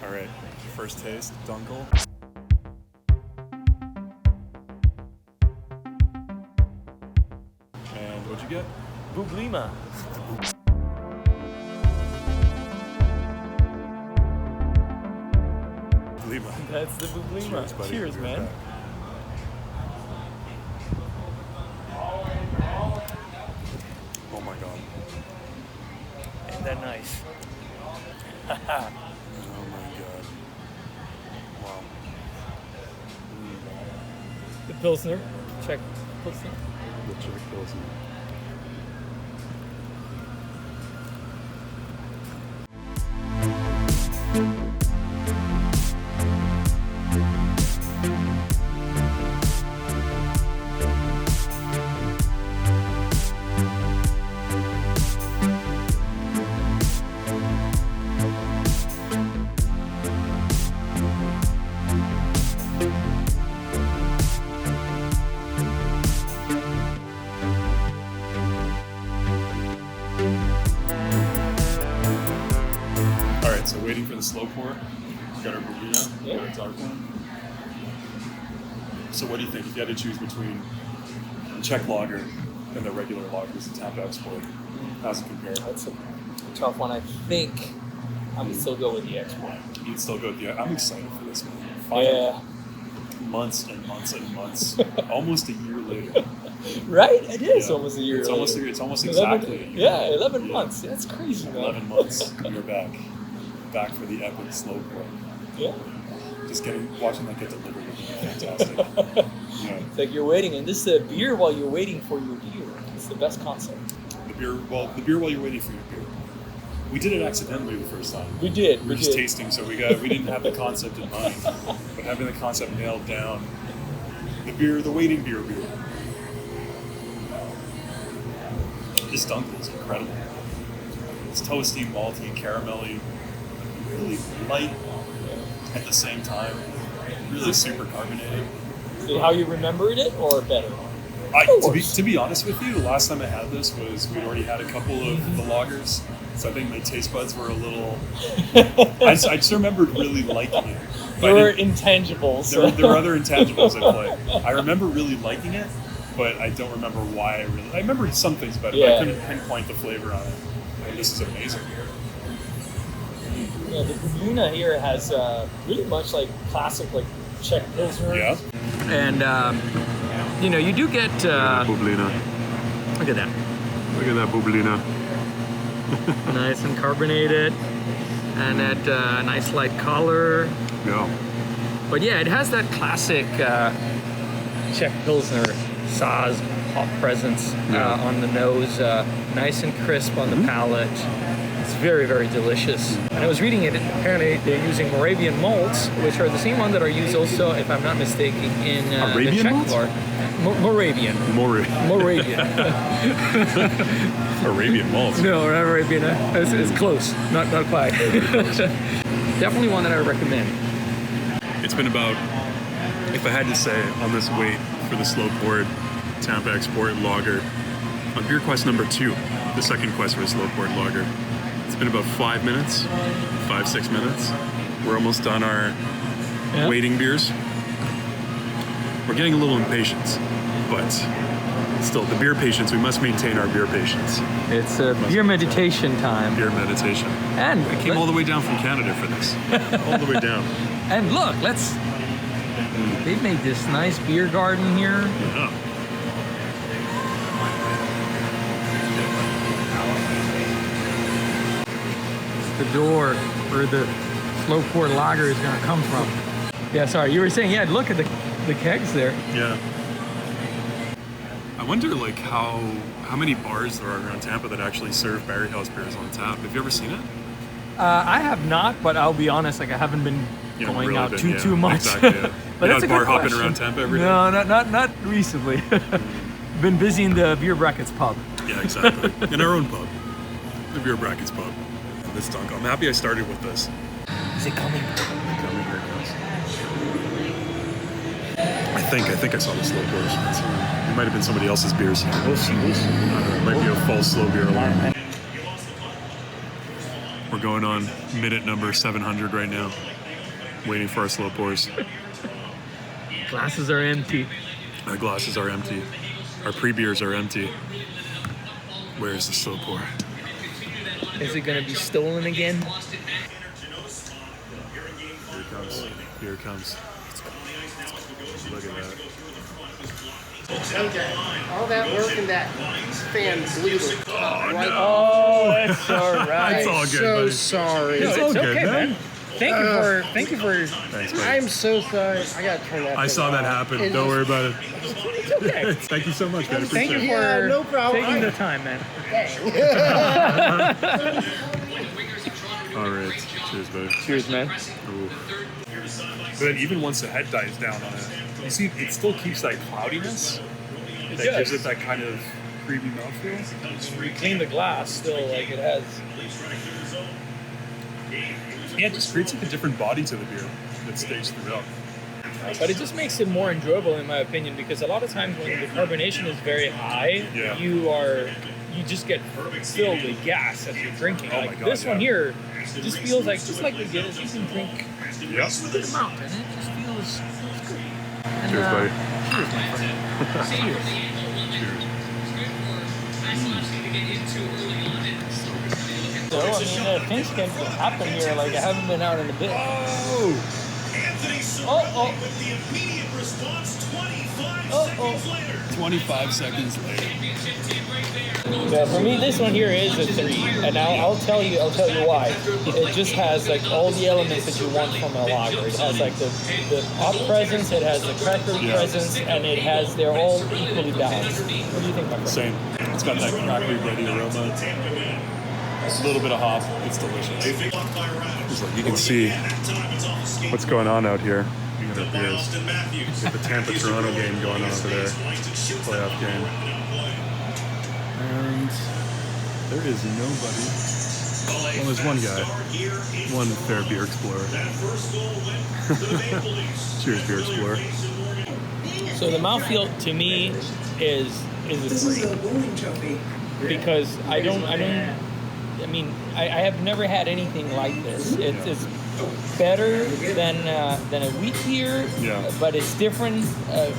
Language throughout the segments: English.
All right, first taste, Dunkel. And what'd you get? Bublima. Bublima. That's the Bublima. Cheers, buddy. Cheers, man. Oh my god. Ain't that nice? Oh my god. Wow. The Pilsner. Czech Pilsner. The Czech Pilsner. So waiting for the slow pour. Got our Barriehaus, got our dark one. So what do you think if you had to choose between the Czech lager and the regular lagers, the Tampa Export? How's it compare? That's a tough one. I think I would still go with the Export. You'd still go with the. I'm excited for this one. Yeah. Months and months and months. Almost a year later. Right? It is almost a year later. It's almost exactly a year. Yeah, 11 months. That's crazy, man. 11 months and you're back. Back for the epic slow pour. Yeah. Just watching that get delivered would be fantastic. Yeah. It's like you're waiting, and this is a beer while you're waiting for your beer. It's the best concept. The beer while you're waiting for your beer. We did it accidentally the first time. We did. We were just tasting, so we didn't have the concept in mind. But having the concept nailed down, the waiting beer. This Dunkel is incredible. It's toasty, malty, caramelly, really light at the same time. Really super carbonated. Is it how you remembered it, or better? To be honest with you, the last time I had this was we'd already had a couple of the lagers, so I think my taste buds were a little. I just remembered really liking it. There were intangibles. There were other intangibles at play. I remember really liking it, but I don't remember why I remember some things better, but I couldn't pinpoint the flavor on it. And this is amazing. Yeah, the Bublina here has really much like classic like Czech Pilsner. Yeah. And you do get Bublina. Look at that. Look at that Bublina. Nice and carbonated, and that nice light color. Yeah. But yeah, it has that classic Czech Pilsner Saz hop presence on the nose, nice and crisp on the palate. It's very, very delicious. And I was reading it, apparently they're using Moravian malts, which are the same one that are used also, if I'm not mistaken, in the Czech bar. Moravian. Moravian. Arabian malts. No, not Arabian. It's close. Not quite. Definitely one that I recommend. It's been about, if I had to say, on this wait for the slow poured Tampa Export lager, on beer quest number 2, the second quest for a slow poured lager, it's been about 5 minutes, 5-6 minutes. We're almost done our waiting beers. We're getting a little impatient, but still, the beer patience, we must maintain our beer patience. It's beer meditation time. Beer meditation. And I came all the way down from Canada for this. All the way down. And look, they've made this nice beer garden here. Yeah. The door where the slow pour lager is going to come from. Yeah, sorry, you were saying, look at the kegs there. Yeah. I wonder how many bars there are around Tampa that actually serve Barriehaus beers on tap. Have you ever seen it? I have not, but I'll be honest, I haven't been going out too much. Exactly, yeah. But You're that's a not bar good hopping question. around Tampa every day? No, not recently. Been busy in the Beer Brackets pub. Yeah, exactly. In our own pub. The Beer Brackets pub. And this Dunkel. I'm happy I started with this. Is it coming? I think I saw the slow beers. It might have been somebody else's beers. We'll see. I don't know, it might be a false slow beer alarm. We're going on minute number 700 right now. waiting for our slow pours. Glasses are empty. Our glasses are empty. Our pre-beers are empty. Where's the slow pour? Is it going to be stolen again? Here it comes. Here it comes. Look at that. Okay. All that work and that fan blew the top right off. Oh, that's all right. It's all good, So buddy. sorry. It's all good, okay, man. Thank you for. Thanks, buddy. I'm so sorry. I gotta turn that. I thing saw that off. happen. It Don't was- worry about it. It's okay. Thank you so much, man. Thank you Appreciate for it. Yeah, no problem. taking the time, man. All right. Cheers, buddy. Cheers, man. Ooh. But then even once the head dies down on it, you see, it still keeps that cloudiness. That gives it that kind of creamy mouthfeel. We clean the glass still, like it has. Yeah, it just creates like a different body to the beer that stays throughout. But it just makes it more enjoyable, in my opinion, because a lot of times when the carbonation is very high, Yeah. you just get filled with gas as you're drinking. Oh like my God, this one yeah. here, it just feels like just like the Guinness, you can drink Yep. a good amount, and it just feels good. And, Cheers, buddy. Cheers, my friend. Cheers. Cheers. So, I mean, things can happen here. Like, I haven't been out in a bit. Oh! Oh. 25 seconds later. Yeah, for me, this one here is a 3, and I'll tell you why. It just has like all the elements that you want from a lager. It has like the hop presence, it has the cracker presence, and they're all equally balanced. What do you think, my friend? Same. It's got that crackery bready aroma. It's a little bit of hop. It's delicious. It's like you can see what's going on out here. You got our beers. You got the Tampa Toronto game going on over there. Playoff game. And there is nobody. Well, there's one guy. One fair beer explorer. Cheers, beer explorer. So the mouthfeel to me is a 3 because I have never had anything like this. It's better than a wheat beer, Yeah. but it's different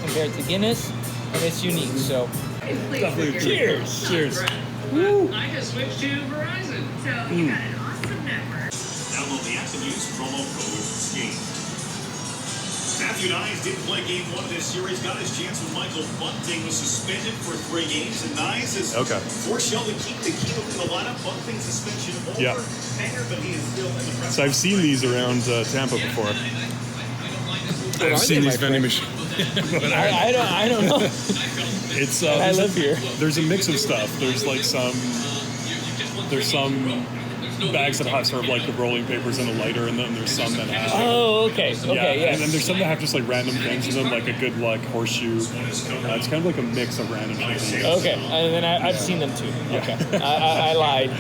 compared to Guinness, and it's unique. So, Definitely. cheers! Cheers. Woo. I just switched to Verizon. So you got an awesome network. Download the app and use promo code SKATE. Matthew Nyes didn't play game 1 of this series, got his chance when Michael Bunting was suspended for 3 games, and Nyes has forced Shell to keep the key in the lineup. Bunting suspension over Hanger, but he is still in the press. So I've seen these around Tampa before. I've seen these vending machines. I don't know. It's I live here. There's a mix of stuff. There's some bags that have sort of like the rolling papers and a lighter in them. There's some that have Okay, and yes. then there's some that have just like random things in them, like a good luck horseshoe. It's kind of like a mix of random things. Okay, and then I've seen them too. Okay, I lied.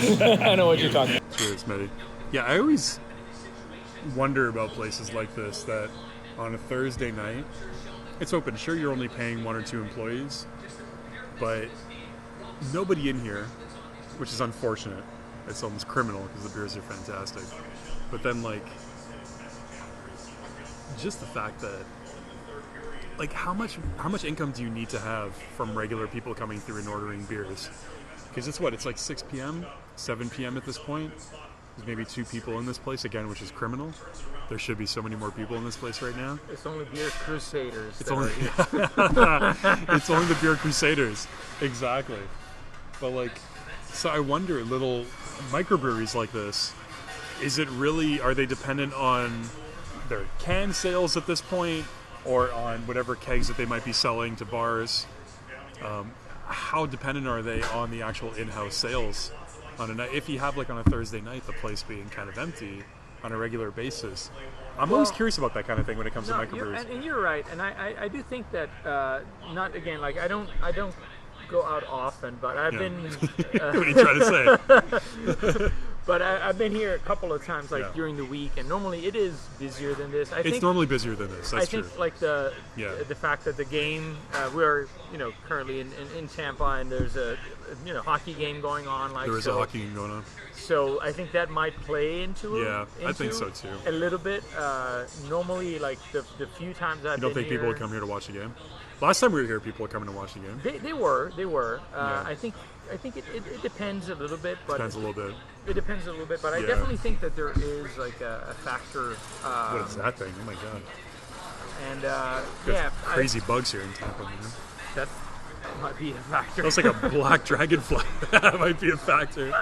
I know what you're talking about. Cheers, Matty. Yeah, I always wonder about places like this that on a Thursday night, it's open. Sure, you're only paying 1 or 2 employees, but nobody in here, which is unfortunate. It's almost criminal because the beers are fantastic. But then, like, just the fact that, like, how much income do you need to have from regular people coming through and ordering beers? Because it's like 6 p.m., 7 p.m. at this point. There's maybe 2 people in this place, again, which is criminal. There should be so many more people in this place right now. It's only beer crusaders. It's only the beer crusaders. Exactly. But, like, so I wonder, little microbreweries like this, are they dependent on their can sales at this point, or on whatever kegs that they might be selling to bars? How dependent are they on the actual in-house sales on a night? If you have, like, on a Thursday night, the place being kind of empty on a regular basis. I'm always curious about that kind of thing when it comes to microbreweries. And you're right, and I do think that not again, like I don't go out often, but I've been. What are you trying to say? But I've been here a couple of times, like Yeah. during the week, and normally it is busier than this. I It's think normally busier than this. That's I think true. like the fact that the game we're currently in Tampa, and there's a hockey game going on. Like There is so, a hockey game going on. So I think that might play into it. Yeah, I think so too. A little bit. Normally, like the few times I've You don't been think people would come here to watch the game? Last time we were here, people were coming to watch the game. They were. Yeah. I think it depends a little bit, but Depends a little bit. It depends a little bit, but I Yeah. definitely think that there is like a factor. What is that thing? Oh my god! And There's crazy bugs here in Tampa. Man. that might be a factor. Looks like a black dragonfly. That might be a factor.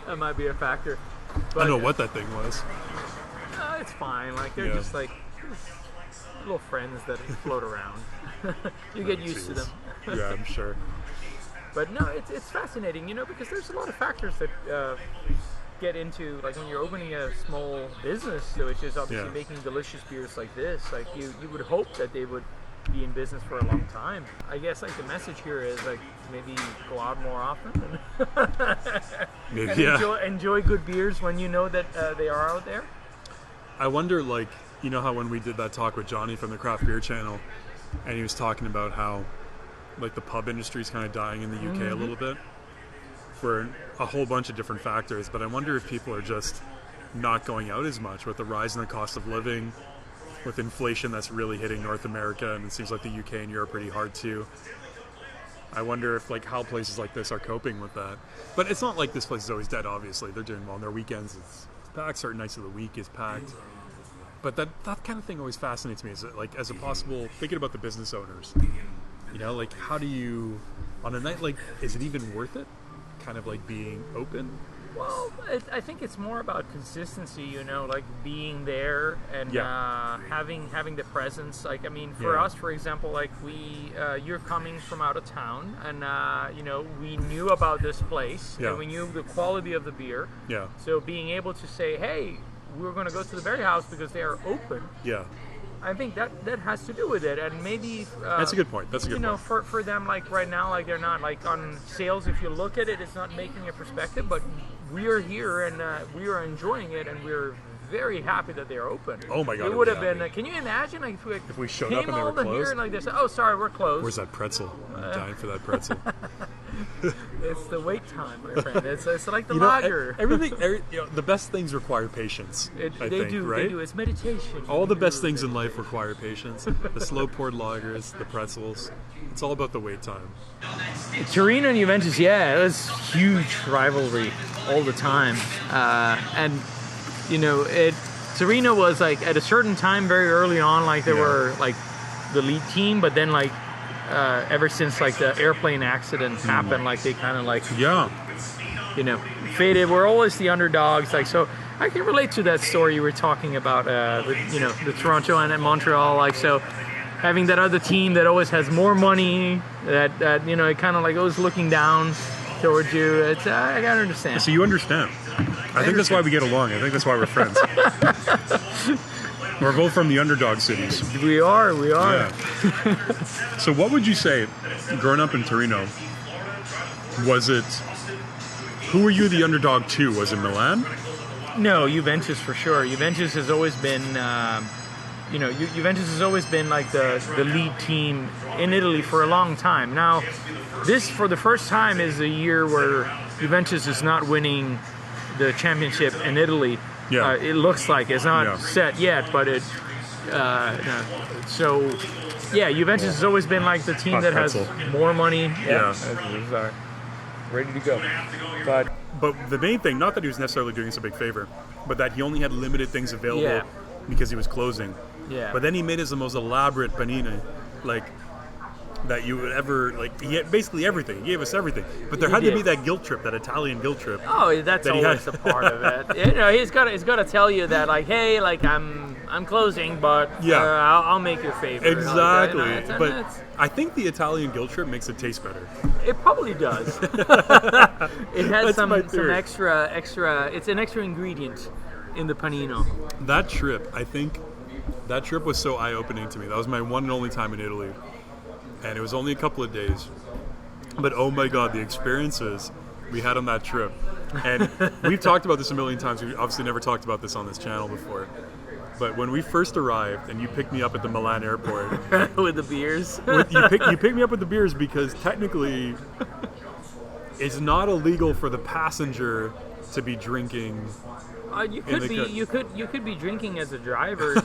That might be a factor. I But, don't know what that thing was. It's fine. Like they're Yeah. just like little friends that float around. You get used to them. Yeah, I'm sure. But no, it's fascinating, because there's a lot of factors that get into, like when you're opening a small business, which is obviously Yeah. making delicious beers like this. Like you would hope that they would be in business for a long time. I guess like the message here is like maybe go out more often Maybe, and yeah. enjoy good beers when you know that they are out there. I wonder, like, you know how when we did that talk with Johnny from the Craft Beer Channel, and he was talking about how, like, the pub industry is kind of dying in the UK a little bit for a whole bunch of different factors. But I wonder if people are just not going out as much with the rise in the cost of living, with inflation that's really hitting North America, and it seems like the UK and Europe pretty hard too. I wonder if, like, how places like this are coping with that. But it's not like this place is always dead, obviously. They're doing well on their weekends. It's packed. Certain nights of the week is packed. But that kind of thing always fascinates me. Is it, like, as a possible, thinking about the business owners, like, how do you, on a night like, is it even worth it? Kind of like being open? Well, I think it's more about consistency, like being there and having the presence. Like, I mean, for us, for example, like you're coming from out of town, and we knew about this place, and we knew the quality of the beer. Yeah. So being able to say, hey, we're going to go to the Barriehaus because they are open. Yeah. I think that has to do with it, and maybe that's a good point. That's a good point. For them, like right now, like they're not like on sales. If you look at it, it's not making a perspective, but we are here and we are enjoying it, and we're very happy that they're open. Oh my God, it would have been. Can you imagine like if we showed came up and they were over here closed? and like they said, "Oh, sorry, we're closed." Where's that pretzel? I'm dying for that pretzel. It's the wait time, my friend. It's like the lager. The best things require patience. I think, They right? do. It's meditation. All the best things in life require patience. The slow poured lagers, the pretzels. It's all about the wait time. Torino and Juventus, it was huge rivalry all the time, and Torino was like at a certain time very early on, like they were like the lead team, but then like ever since like the airplane accident happened, like they kind of like faded. We're always the underdogs, like so. I can relate to that story you were talking about, the Toronto and Montreal, like so. Having that other team that always has more money, that it kind of like always looking down towards you. It's I gotta understand. So you understand. I think that's why we get along. I think that's why we're friends. We're both from the underdog cities. We are. Yeah. So what would you say, growing up in Torino, was it, who were you the underdog to? Was it Milan? No, Juventus for sure. Juventus has always been, Juventus has always been like the lead team in Italy for a long time. Now, this for the first time is a year where Juventus is not winning the championship in Italy. Yeah. It looks like it's not set yet, but it. Juventus has always been like the team that has more money. Ready to go. But the main thing, not that he was necessarily doing us a big favor, but that he only had limited things available because he was closing. Yeah. But then he made us the most elaborate panini, like, that you would ever, like, he had basically everything. He gave us everything. But there had to be that guilt trip, that Italian guilt trip. Oh, that's always a part of it. He's got to tell you that, like, hey, like, I'm closing, but I'll make your favor. Exactly. Like, but I think the Italian guilt trip makes it taste better. It probably does. It has some extra. It's an extra ingredient in the panino. That trip, I think, was so eye-opening to me. That was my one and only time in Italy. And it was only a couple of days. But oh my God, the experiences we had on that trip. And we've talked about this a million times. We've obviously never talked about this on this channel before. But when we first arrived and you picked me up at the Milan airport with the beers. you picked me up with the beers because technically it's not illegal for the passenger to be drinking. You could be drinking as a driver,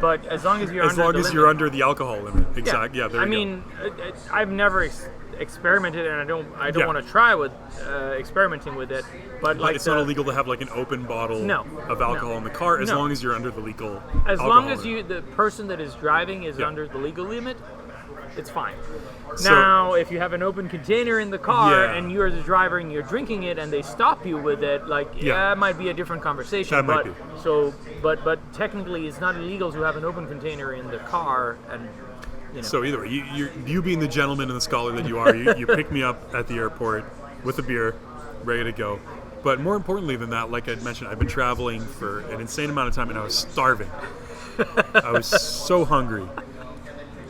but as long as you're you're under the alcohol limit. Exactly. Yeah. There you go. I mean, I've never experimented, and I don't want to try with experimenting with it. But like, it's not illegal to have like an open bottle of alcohol in the car as long as you're under the legal. As long as the person that is driving is under the legal limit, it's fine. Now, if you have an open container in the car and you're the driver and you're drinking it and they stop you with it, it might be a different conversation. That might be. But technically, it's not illegal to have an open container in the car, and So either way, you being the gentleman and the scholar that you are, you pick me up at the airport with a beer, ready to go. But more importantly than that, like I mentioned, I've been traveling for an insane amount of time and I was starving. I was so hungry.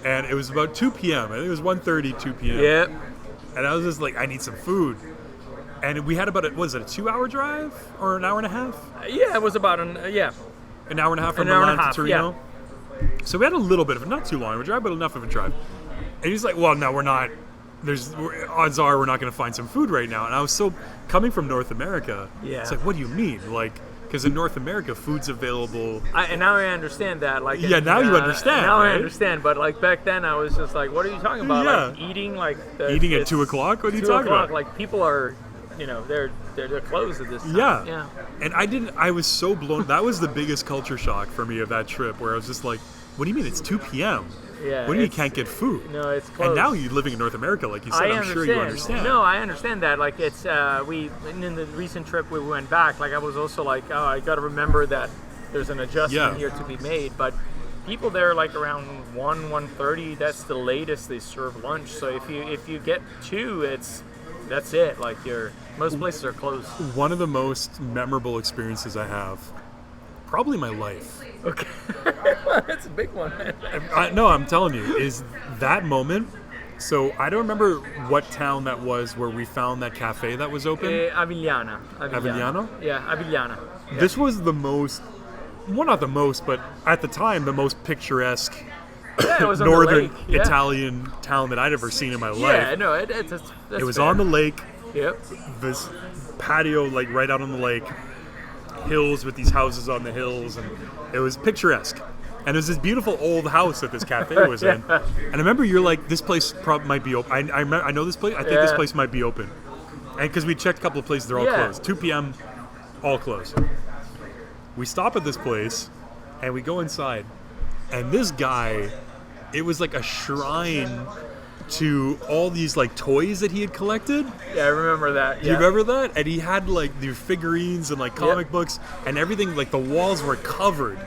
And it was about 2 p.m. I think it was 1:30, 2 p.m. Yep. And I was just like, I need some food. And we had about a 2-hour drive or an hour and a half? Yeah, it was about an hour and a half from Milan to Torino. Yeah. So we had a little bit of it, not too long of a drive, but enough of a drive. And he's like, well, no, we're not. Odds are we're not going to find some food right now. And I was so, coming from North America, it's like, what do you mean? Like, because in North America, food's available. And now I understand that. Like, you understand. Now right? I understand. But like back then, I was just like, "What are you talking about? Yeah. Like eating eating at 2 o'clock? What are you talking about? Like people are, they're closed at this time. Yeah. And I was so blown. That was the biggest culture shock for me of that trip, where I was just like, "What do you mean it's 2 p.m.? Yeah. What do you mean you can't get food?" No, it's closed. And now you're living in North America, like you said. I'm sure you understand. No, I understand that. Like it's in the recent trip we went back. Like I was also like, oh, I got to remember that there's an adjustment here to be made. But people there, like around 1:30, that's the latest they serve lunch. So if you get 2, that's it. Like most places are closed. One of the most memorable experiences I have, probably my life. Okay, that's a big one. No, I'm telling you, is that moment. So I don't remember what town that was where we found that cafe that was open. Avigliana. Avigliano? Yeah, Avigliana. Yeah. This was the most, well, not the most, but at the time, the most picturesque it was northern on the lake. Italian town that I'd ever seen in my life. Yeah, no, it was fair. on the lake. Yep. This patio, like right out on the lake. Hills with these houses on the hills, and it was picturesque. And it was this beautiful old house that this cafe was in. And I remember you're like, this place might be open. I know this place. I think this place might be open. And because we checked a couple of places, they're all closed. 2 p.m., all closed. We stop at this place, and we go inside. And this guy, it was like a shrine to all these like toys that he had collected. Yeah, I remember that. You remember that? And he had like the figurines and like comic books and everything. Like the walls were covered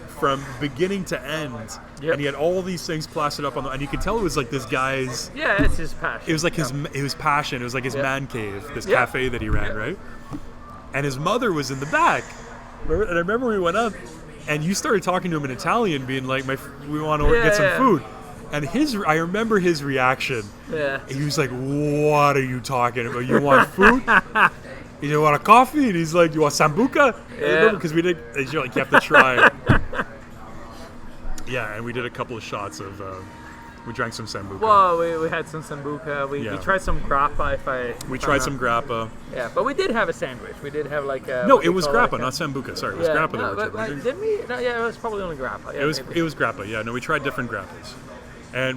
from beginning to end. And he had all these things plastered up on and you could tell it was like this guy's. Yeah, it's his passion. It was like his passion. It was like his man cave, this cafe that he ran, right? And his mother was in the back. And I remember we went up and you started talking to him in Italian, being like, we want to get some food. And I remember his reaction. Yeah. He was like, "What are you talking about? You want food? You want a coffee?" And he's like, "You want sambuca?" Yeah. Because we did. You have to try. Yeah, and we did a couple of shots of. We drank some sambuca. Well, we had some sambuca. We tried some grappa. We tried some grappa. Yeah, but we did have a sandwich. We did have like a. No, it was grappa, not sambuca. Sorry, it was grappa. Didn't we? No, it was probably only grappa. Yeah, it was grappa. Yeah, no, we tried different grappas.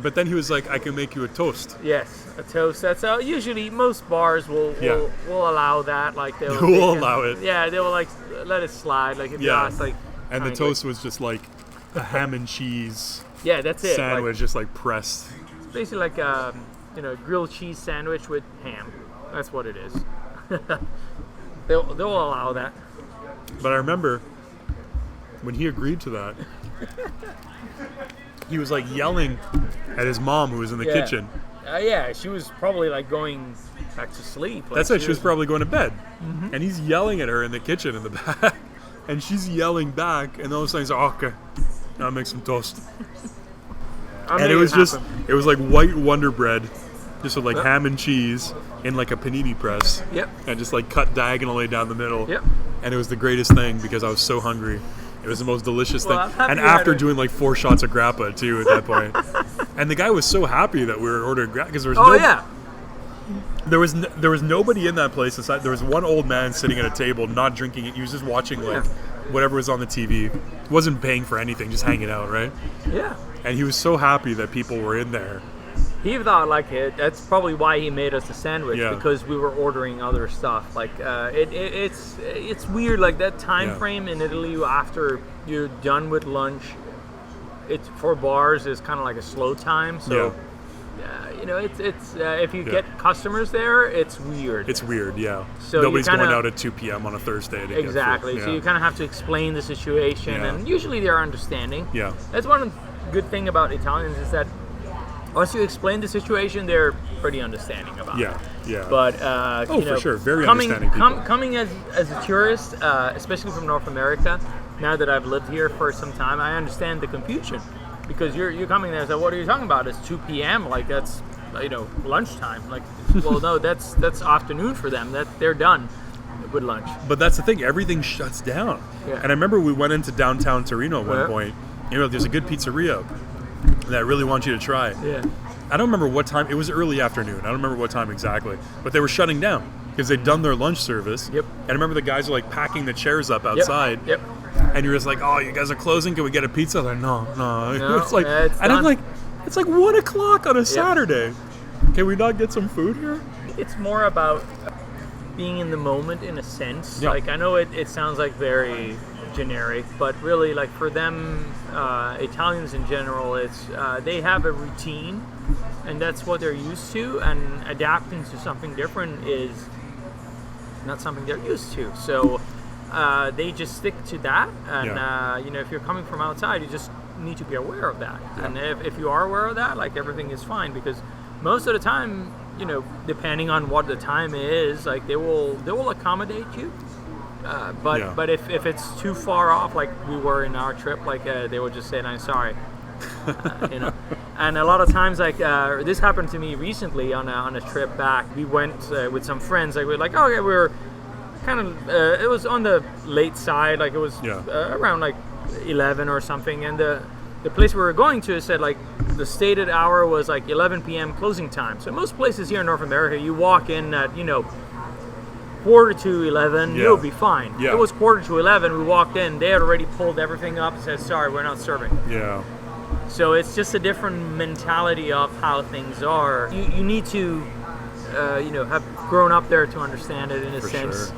But then he was like, "I can make you a toast." Yes, a toast. That's usually most bars will allow that. Like they will allow it. Yeah, they will like let it slide. Like if you ask, like. And the toast was just like a ham and cheese. Yeah, that's it. Sandwich, just like pressed. It's basically like a grilled cheese sandwich with ham. That's what it is. They'll allow that. But I remember when he agreed to that. He was like yelling at his mom who was in the kitchen. Yeah, she was probably like going back to sleep. Like, that's it. She was probably going to bed. Mm-hmm. And he's yelling at her in the kitchen in the back. And she's yelling back. And those things are, "Okay, now make some toast." And it was it was like white Wonder Bread just with like Yep. ham and cheese in like a panini press. Yep. And just like cut diagonally down the middle. Yep. And it was the greatest thing because I was so hungry. It was the most delicious Well, I'm thing. happy And you had after it. doing like 4 shots of grappa too at that point. And the guy was so happy that we were ordering grappa because there was Oh yeah. there was nobody in that place aside. There was one old man sitting at a table not drinking it. He was just watching like whatever was on the TV. Wasn't paying for anything, just hanging out, right? Yeah. And he was so happy that people were in there. He thought like it. That's probably why he made us a sandwich Yeah. because we were ordering other stuff. Like it's weird. Like that time Yeah. frame in Italy after you're done with lunch, it's for bars is kind of like a slow time. So it's if you get customers there, it's weird. It's weird, yeah. So Nobody's you kinda- going out at 2 p.m. on a Thursday to exactly. get food. So you kind of have to explain the situation, Yeah. and usually they're understanding. Yeah. That's one good thing about Italians is that once you explain the situation, they're pretty understanding about Yeah, it. yeah. But for sure. Very coming, understanding people. coming as a tourist, especially from North America, now that I've lived here for some time, I understand the confusion because you're coming there and say, what are you talking about? It's 2 p.m. Like that's lunchtime. Like, well, no, that's afternoon for them. That they're done with lunch. But that's the thing, everything shuts down. Yeah. And I remember we went into downtown Torino at one Yeah. point. There's a good pizzeria that I really want you to try. Yeah. I don't remember what time. It was early afternoon. I don't remember what time exactly. But they were shutting down because they'd done their lunch service. Yep. And I remember the guys were like packing the chairs up outside. Yep. And you're just like, oh, you guys are closing? Can we get a pizza? They're like, no. No, It's like, it's and I'm done. like, it's like 1 o'clock on a Saturday. Can we not get some food here? It's more about being in the moment in a sense. Yeah. Like I know it sounds like very generic, but really like for them, Italians in general, it's they have a routine, and that's what they're used to. And adapting to something different is not something they're used to. So they just stick to that. And if you're coming from outside, you just need to be aware of that. Yeah. And if you are aware of that, like everything is fine because most of the time, depending on what the time is, like they will accommodate you. But if it's too far off, like we were in our trip, like they would just say, "I'm sorry," And a lot of times, like this happened to me recently on a trip back. We went with some friends. Like we were like, okay, we were kind of. It was on the late side, like it was around like 11 or something, and the place we were going to said like the stated hour was like 11 p.m. closing time. So most places here in North America, you walk in at quarter to 11, you'll be fine. Yeah. It was quarter to 11. We walked in, they had already pulled everything up and said, sorry, we're not serving. Yeah. So it's just a different mentality of how things are. You need to have grown up there to understand it in a sense. Sure.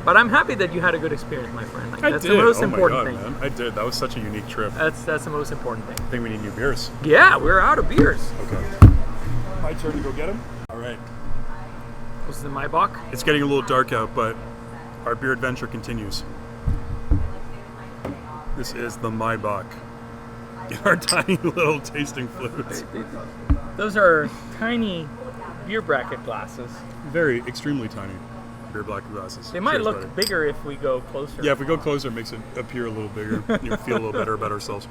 But I'm happy that you had a good experience, my friend. Like, I that's did. the most oh important my God, thing. Man. I did. That was such a unique trip. I That's the most important thing. think we need new beers. Yeah, we're out of beers. Okay. My turn to go get them? All right. This is the maibock. It's getting a little dark out, but our beer adventure continues. This is the maibock in our tiny little tasting flutes. Those are tiny beer bracket glasses. Very, extremely tiny beer black glasses. They might Cheers, look buddy. bigger if we go closer. Yeah, if we go closer, it makes it appear a little bigger. You feel a little better about ourselves.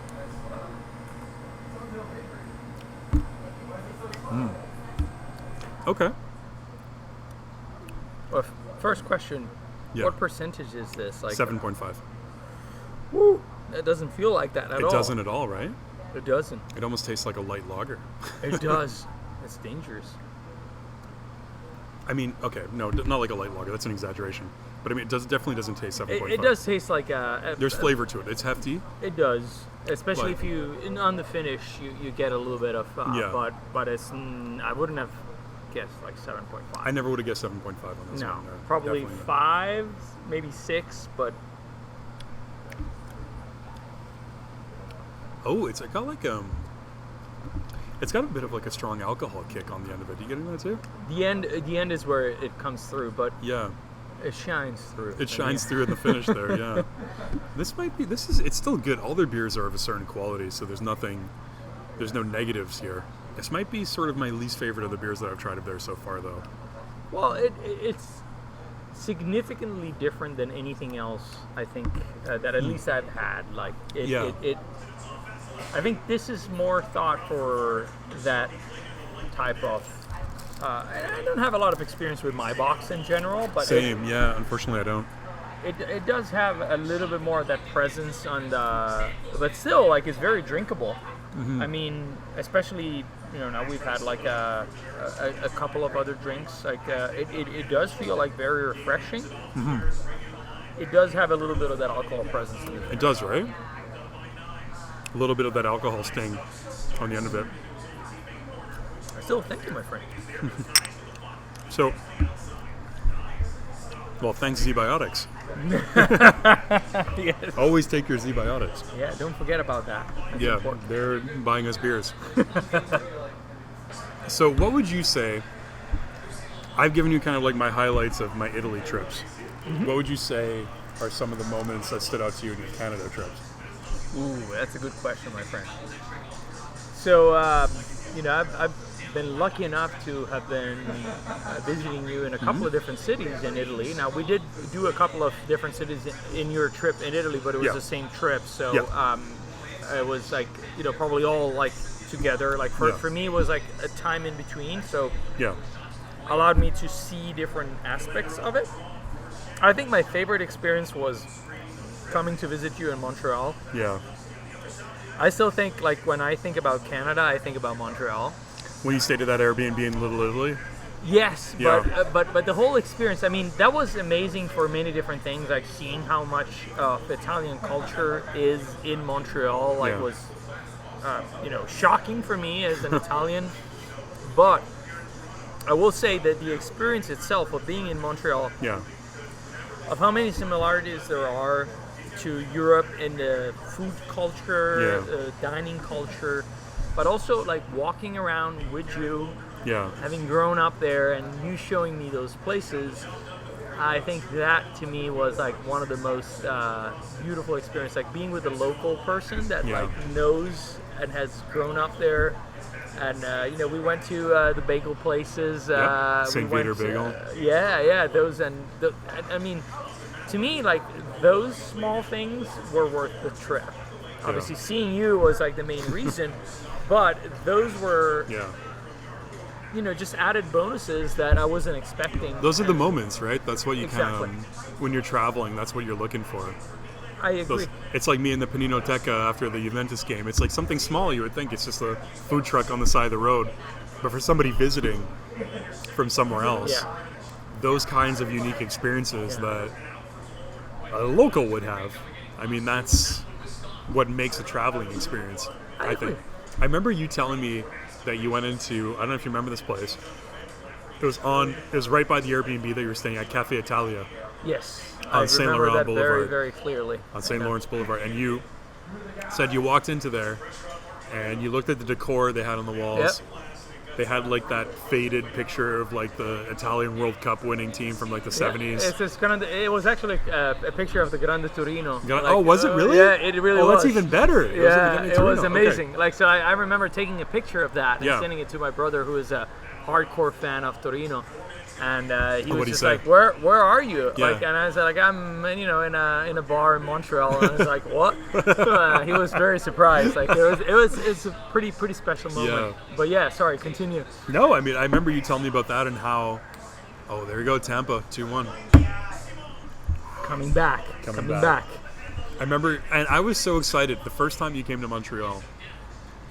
Okay. Well, first question. Yeah. What percentage is this? Like 7.5. Woo, that doesn't feel like that at all. It doesn't at all, right? It doesn't. It almost tastes like a light lager. It does. It's dangerous. I mean, okay, no, not like a light lager. That's an exaggeration. But I mean, definitely doesn't taste 7.5. It does taste like a There's flavor to it. It's hefty. It does, especially But- if on the finish you get a little bit of but it's I wouldn't have guessed like 7.5. I never would have guessed 7.5 on this No, one. probably Definitely not. 5, maybe 6, but Oh, it's got like it's got a bit of like a strong alcohol kick on the end of it. You getting that too? the end is where it comes through, but Yeah, it shines through. it shines through in the finish there. Yeah, it's still good. All their beers are of a certain quality, so there's no negatives here. This might be sort of my least favorite of the beers that I've tried of theirs so far, though. Well, it's significantly different than anything else I think that at least I've had. Like it I think this is more thought for that type of I don't have a lot of experience with maibock in general, but Same, yeah. Unfortunately, I don't. it does have a little bit more of that presence on the, but still, like, it's very drinkable. I mean, especially, you know, now we've had like a couple of other drinks. Like, it does feel like very refreshing. It does have a little bit of that alcohol presence in it. It does, right? A little bit of that alcohol sting on the end of it. Still, thank you, my friend. So, well, thanks Z-Biotics. Yes. Always take your Z-Biotics. Yeah, don't forget about that. That's Yeah, important. they're buying us beers. So what would you say, I've given you kind of like my highlights of my Italy trips. What would you say are some of the moments that stood out to you in your Canada trips? Ooh, that's a good question, my friend. So, you know, I've been lucky enough to have been visiting you in a couple of different cities in Italy. Now, we did do a couple of different cities in your trip in Italy, but it was the same trip. So it was like, you know, probably all like together. Like for me, it was like a time in between. So allowed me to see different aspects of it. I think my favorite experience was coming to visit you in Montreal. Yeah. I still think, like, when I think about Canada, I think about Montreal. When you stayed at that Airbnb in Little Italy? Yes, Yeah. but the whole experience, I mean, that was amazing for many different things. Like, seeing how much Italian culture is in Montreal, like, was, you know, shocking for me as an Italian. But I will say that the experience itself of being in Montreal, of how many similarities there are to Europe in the food culture, dining culture, but also like walking around with you, having grown up there and you showing me those places. I think that to me was like one of the most beautiful experiences, like being with a local person that like knows and has grown up there. And you know, we went to the bagel places. St. Peter Bagel. Those I mean, to me, like, those small things were worth the trip. Obviously, seeing you was like the main reason, but those were, you know, just added bonuses that I wasn't expecting. Those are the moments, right? That's what you kind of, when you're traveling, that's what you're looking for. I agree. It's like me in the Paninoteca after the Juventus game. It's like something small, you would think it's just a food truck on the side of the road. But for somebody visiting from somewhere else, those kinds of unique experiences that a local would have, I mean, that's what makes a traveling experience, I think. I remember you telling me that you went into, I don't know if you remember this place. It was right by the Airbnb that you were staying at, Cafe Italia. Yes. On Saint Laurent that Boulevard. very, very clearly. On St. Lawrence Boulevard. And you said you walked into there and you looked at the decor they had on the walls. They had like that faded picture of like the Italian World Cup winning team from like the 70s. It was actually a picture of the Grande Torino. Was it really? Yeah, it really was. Oh, that's even better. It was amazing. Okay. Like, so I remember taking a picture of that and sending it to my brother, who is a hardcore fan of Torino. And he was just like, "Where are you?" Like, and I said, "Like, I'm, you know, in a bar in Montreal." And I was like, "What?" He was very surprised. Like, it's a pretty special moment. But sorry, continue. No, I mean, I remember you telling me about that and how, oh, there you go, Tampa, 2-1. Coming back. I remember, and I was so excited the first time you came to Montreal.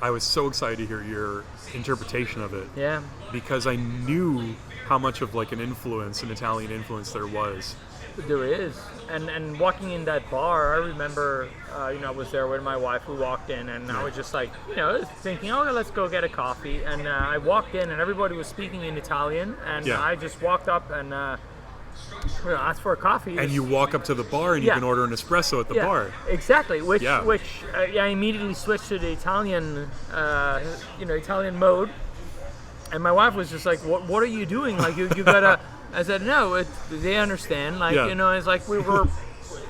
I was so excited to hear your interpretation of it. Yeah. Because I knew how much of like an Italian influence there was. There is. And walking in that bar, I remember, you know, I was there with my wife. We walked in and I was just like, you know, thinking, oh, let's go get a coffee. And I walked in and everybody was speaking in Italian. And I just walked up and asked for a coffee. And you walk up to the bar and you can order an espresso at the bar. Exactly. Which I immediately switched to the Italian, Italian mode. And my wife was just like, "What are you doing? Like, you gotta." I said, "No, they understand. Like, you know, it's like we were.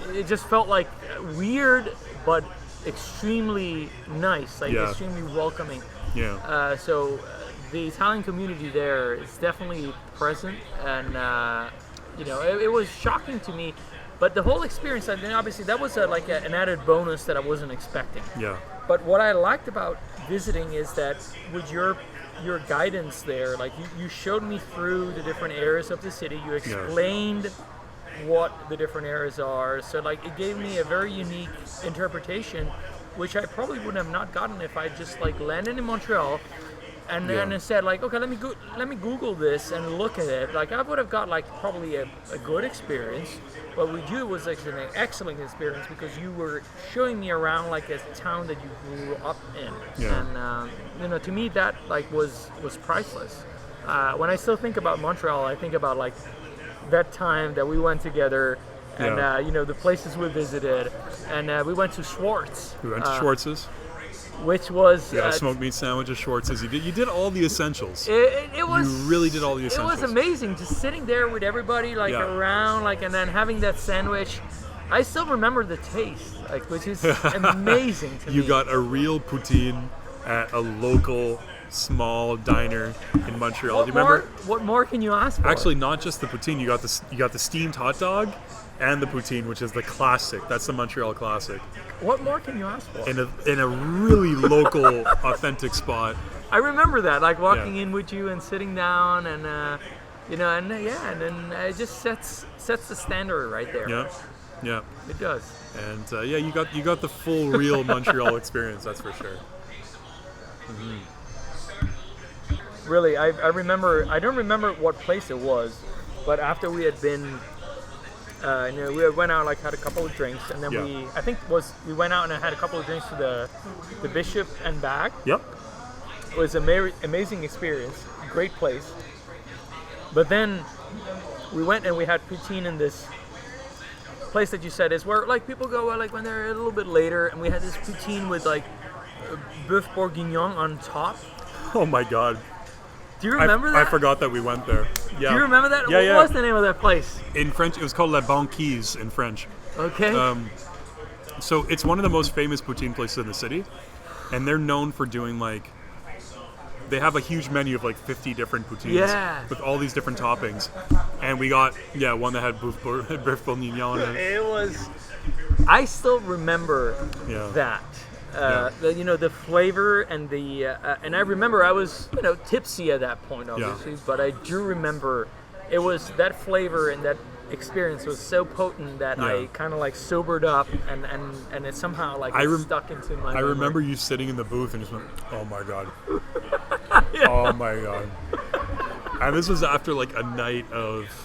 It just felt like weird, but extremely nice. Like, extremely welcoming. Yeah. So the Italian community there is definitely present, and you know, it was shocking to me, but the whole experience. I mean, obviously, that was an added bonus that I wasn't expecting. Yeah. But what I liked about visiting is that with your guidance there, like you showed me through the different areas of the city. You explained what the different areas are. So like it gave me a very unique interpretation, which I probably would have not gotten if I just like landed in Montreal and then said like, okay, let me Google this and look at it. Like I would have got like probably a good experience. What we do was like an excellent experience because you were showing me around like a town that you grew up in, and to me that like was priceless. When I still think about Montreal, I think about like that time that we went together, and the places we visited, and we went to Schwartz. We went to Schwartz's. Which was smoked meat sandwich at Schwartz's. You did all the essentials. It was. You really did all the essentials. It was amazing, just sitting there with everybody like around, like, and then having that sandwich. I still remember the taste, like, which is amazing to me. You got a real poutine at a local small diner in Montreal. Do you remember? What more can you ask for? Actually, not just the poutine. You got the steamed hot dog and the poutine, which is the classic. That's the Montreal classic. What more can you ask for? In a really local, authentic spot. I remember that, like walking in with you and sitting down, and and then it just sets the standard right there. Yeah, it does. And you got the full, real Montreal experience. That's for sure. Really, I remember. I don't remember what place it was, but after we had been. We went out, like, had a couple of drinks, and then we went out and had a couple of drinks to the Bishop and Bag. Yep. It was an amazing experience, great place. But then we went and we had poutine in this place that you said is where like people go like when they're a little bit later, and we had this poutine with like bœuf bourguignon on top. Oh my God. Do you remember that? I forgot that we went there. Yeah. Do you remember that? Yeah, what was the name of that place? In French, it was called La Banquise in French. Okay. So it's one of the most famous poutine places in the city, and they're known for doing like, they have a huge menu of like 50 different poutines with all these different toppings, and we got one that had bœuf bourguignon in it. It was. I still remember that. The flavor and the and I remember I was tipsy at that point obviously, but I do remember it was that flavor and that experience was so potent that I kind of like sobered up and it somehow like stuck into my memory. I remember you sitting in the booth and just went, oh my God. Oh my God. And this was after like a night of,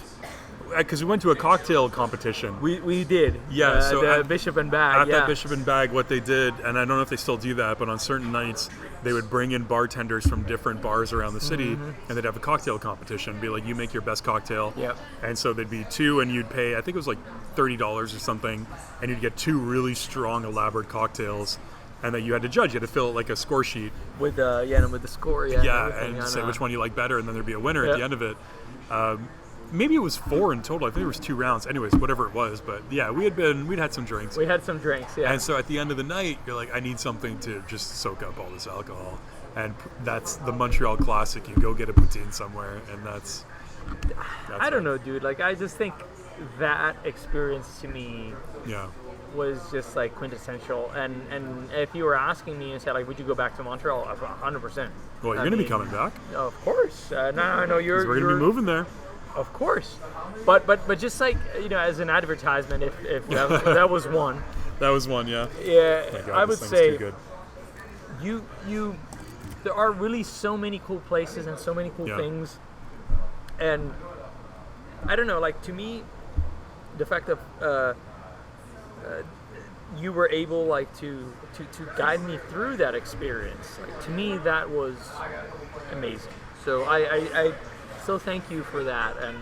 because we went to a cocktail competition. We did. Yeah. So the Bishop and Bag. At that Bishop and Bag, what they did, and I don't know if they still do that, but on certain nights, they would bring in bartenders from different bars around the city, and they'd have a cocktail competition. Be like, you make your best cocktail. Yep. And so there'd be two, and you'd pay, I think it was like $30 or something, and you'd get two really strong, elaborate cocktails, and that you had to judge. You had to fill like a score sheet. With with the score, and say which one you like better, and then there'd be a winner at the end of it. Maybe it was 4 in total. I think there was 2 rounds. Anyways, whatever it was. But yeah, we'd had some drinks. We had some drinks, yeah. And so at the end of the night, you're like, I need something to just soak up all this alcohol. And that's the Montreal classic. You go get a poutine somewhere, and that's I don't know, dude. Like, I just think that experience to me was just like quintessential. And if you were asking me and said like, would you go back to Montreal? 100%. Well, you're gonna be coming back. Of course. Now I know you're. We're gonna be moving there. Of course, but just like as an advertisement, if that was one. That was one, yeah. Yeah, God, I would say too good. there are really so many cool places and so many cool things, and I don't know, like to me, the fact that you were able like to guide me through that experience, like to me that was amazing. So I so thank you for that, and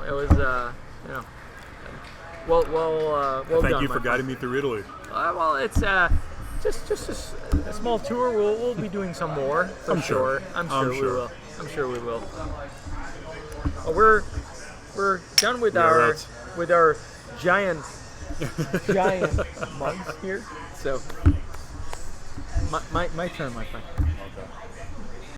it was well done. Thank you for guiding me through Italy. Well, it's just a small tour. We'll be doing some more. I'm sure we will. I'm sure we will. Well, we're done with our giant mugs here. So my turn, my friend.